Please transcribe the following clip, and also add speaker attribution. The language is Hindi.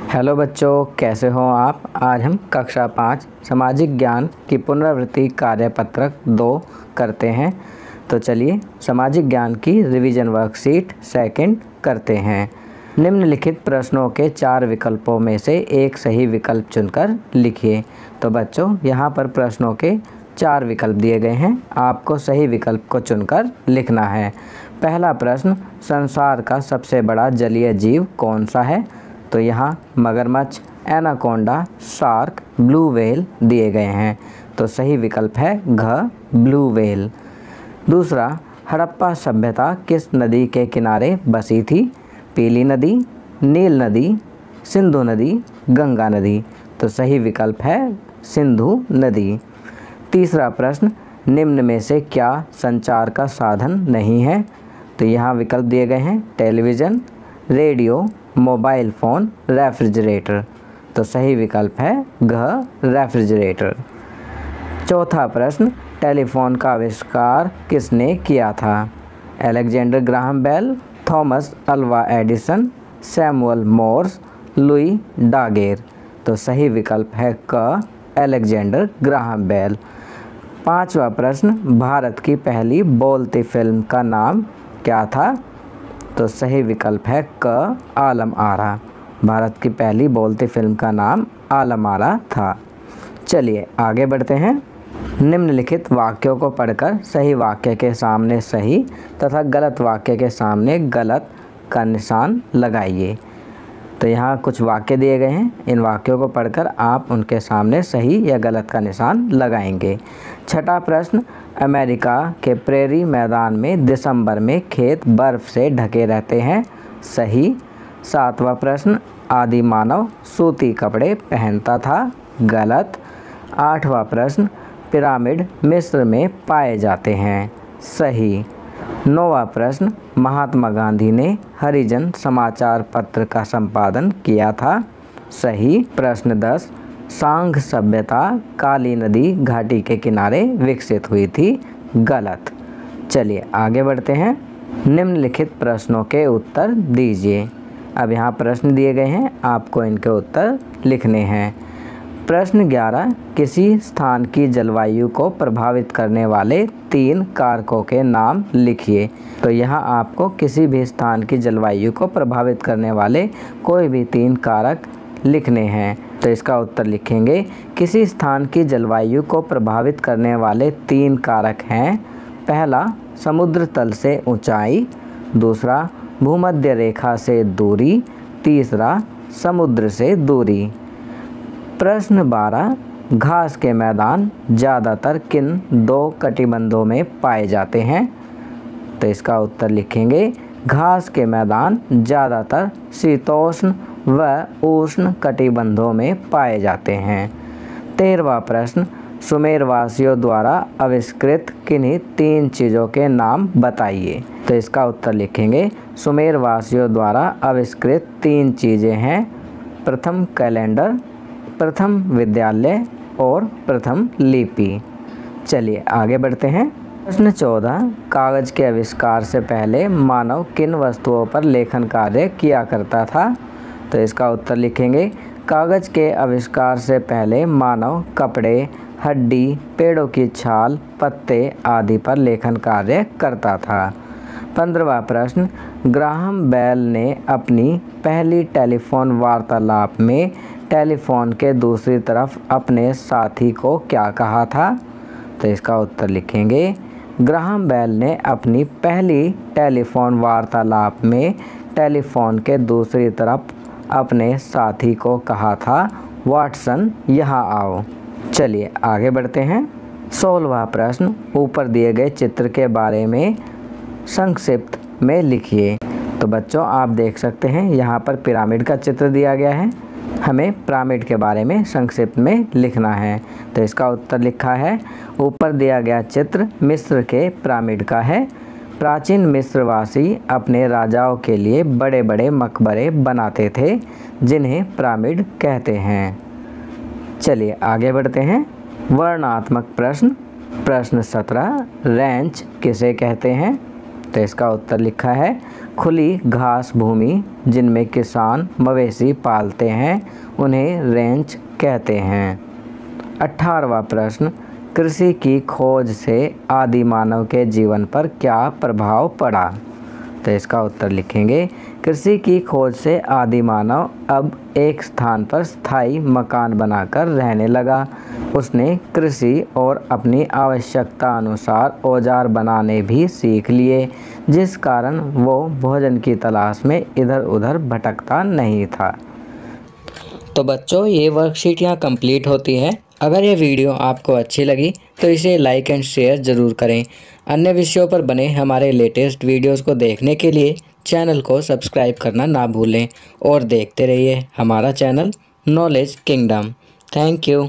Speaker 1: हेलो बच्चों, कैसे हो आप। आज हम कक्षा 5 सामाजिक ज्ञान की पुनरावृत्ति कार्यपत्रक 2 करते हैं। तो चलिए सामाजिक ज्ञान की रिवीजन वर्कशीट सेकंड करते हैं। निम्नलिखित प्रश्नों के 4 विकल्पों में से एक सही विकल्प चुनकर लिखिए। तो बच्चों यहाँ पर प्रश्नों के 4 विकल्प दिए गए हैं, आपको सही विकल्प को चुनकर लिखना है। पहला प्रश्न, संसार का सबसे बड़ा जलीय जीव कौन सा है। तो यहाँ मगरमच्छ, एनाकोंडा, शार्क, ब्लू व्हेल दिए गए हैं। तो सही विकल्प है घ, ब्लू व्हेल। दूसरा, हड़प्पा सभ्यता किस नदी के किनारे बसी थी। पीली नदी, नील नदी, सिंधु नदी, गंगा नदी। तो सही विकल्प है सिंधु नदी। तीसरा प्रश्न, निम्न में से क्या संचार का साधन नहीं है। तो यहाँ विकल्प दिए गए हैं television, radio, mobile phone, refrigerator. तो सही विकल्प है घ, रेफ्रिजरेटर। चौथा प्रश्न, टेलीफोन का आविष्कार किसने किया था। Alexander Graham Bell, Thomas Alva Edison, Samuel Morse, Louis Daguerre. तो सही विकल्प है क, अलेक्जेंडर ग्राहम बेल। पांचवा प्रश्न, भारत की पहली बोलती फिल्म का नाम क्या था। तो सही विकल्प है क, आलम आरा। भारत की पहली बोलती फिल्म का नाम आलम आरा था। चलिए आगे बढ़ते हैं। निम्नलिखित वाक्यों को पढ़कर सही वाक्य के सामने सही तथा गलत वाक्य के सामने गलत का निशान लगाइए। तो यहाँ कुछ वाक्य दिए गए हैं, इन वाक्यों को पढ़कर आप उनके सामने सही या गलत का निशान लगाएंगे। छठा प्रश्न, अमेरिका के प्रेरी मैदान में दिसंबर में खेत बर्फ से ढके रहते हैं। सही। सातवां प्रश्न, आदि मानव सूती कपड़े पहनता था। गलत। आठवां प्रश्न, पिरामिड मिस्र में पाए जाते हैं। सही। नौवां प्रश्न, महात्मा गांधी ने हरिजन समाचार पत्र का संपादन किया था। सही। प्रश्न 10, सांग सभ्यता काली नदी घाटी के किनारे विकसित हुई थी। गलत। चलिए आगे बढ़ते हैं। निम्नलिखित प्रश्नों के उत्तर दीजिए। अब यहाँ प्रश्न दिए गए हैं, आपको इनके उत्तर लिखने हैं। प्रश्न 11, किसी स्थान की जलवायु को प्रभावित करने वाले 3 कारकों के नाम लिखिए। तो यहाँ आपको किसी भी स्थान की जलवायु को प्रभावित करने वाले कोई भी 3 कारक लिखने हैं। तो इसका उत्तर लिखेंगे, किसी स्थान की जलवायु को प्रभावित करने वाले 3 कारक हैं। पहला, समुद्र तल से ऊंचाई। दूसरा, भूमध्य रेखा से दूरी। तीसरा, समुद्र से दूरी। प्रश्न 12, घास के मैदान ज़्यादातर किन 2 कटिबंधों में पाए जाते हैं। तो इसका उत्तर लिखेंगे, घास के मैदान ज़्यादातर शीतोष्ण व उष्ण कटिबंधों में पाए जाते हैं। 13वां प्रश्न, सुमेरवासियों द्वारा आविष्कृत किन्हीं 3 चीज़ों के नाम बताइए। तो इसका उत्तर लिखेंगे, सुमेरवासियों द्वारा आविष्कृत 3 चीज़ें हैं। प्रथम कैलेंडर, प्रथम विद्यालय और प्रथम लिपि। चलिए आगे बढ़ते हैं। प्रश्न 14, कागज़ के आविष्कार से पहले मानव किन वस्तुओं पर लेखन कार्य किया करता था। तो इसका उत्तर लिखेंगे, कागज़ के आविष्कार से पहले मानव कपड़े, हड्डी, पेड़ों की छाल, पत्ते आदि पर लेखन कार्य करता था। 15वां प्रश्न, ग्राहम बेल ने अपनी पहली टेलीफोन वार्तालाप में टेलीफोन के दूसरी तरफ अपने साथी को क्या कहा था। तो इसका उत्तर लिखेंगे, ग्राहम बेल ने अपनी पहली टेलीफोन वार्तालाप में टेलीफोन के दूसरी तरफ अपने साथी को कहा था, वाटसन यहाँ आओ। चलिए आगे बढ़ते हैं। 16वां प्रश्न, ऊपर दिए गए चित्र के बारे में संक्षिप्त में लिखिए। तो बच्चों आप देख सकते हैं यहाँ पर पिरामिड का चित्र दिया गया है, हमें पिरामिड के बारे में संक्षिप्त में लिखना है। तो इसका उत्तर लिखा है, ऊपर दिया गया चित्र मिस्र के पिरामिड का है। प्राचीन मिस्रवासी अपने राजाओं के लिए बड़े बड़े मकबरे बनाते थे, जिन्हें पिरामिड कहते हैं। चलिए आगे बढ़ते हैं। वर्णनात्मक प्रश्न। प्रश्न 17, रेंच किसे कहते हैं। तो इसका उत्तर लिखा है खुली घास भूमि जिनमें किसान मवेशी पालते हैं उन्हें रेंज कहते हैं। 18वां प्रश्न, कृषि की खोज से आदि मानव के जीवन पर क्या प्रभाव पड़ा? तो इसका उत्तर लिखेंगे कृषि की खोज से आदि मानव अब एक स्थान पर स्थायी मकान बनाकर रहने लगा। उसने कृषि और अपनी आवश्यकता अनुसार औजार बनाने भी सीख लिए, जिस कारण वो भोजन की तलाश में इधर उधर भटकता नहीं था। तो बच्चों, ये वर्कशीट यहाँ कंप्लीट होती है। अगर ये वीडियो आपको अच्छी लगी तो इसे लाइक एंड शेयर ज़रूर करें। अन्य विषयों पर बने हमारे लेटेस्ट वीडियोस को देखने के लिए चैनल को सब्सक्राइब करना ना भूलें और देखते रहिए हमारा channel knowledge kingdom. Thank you.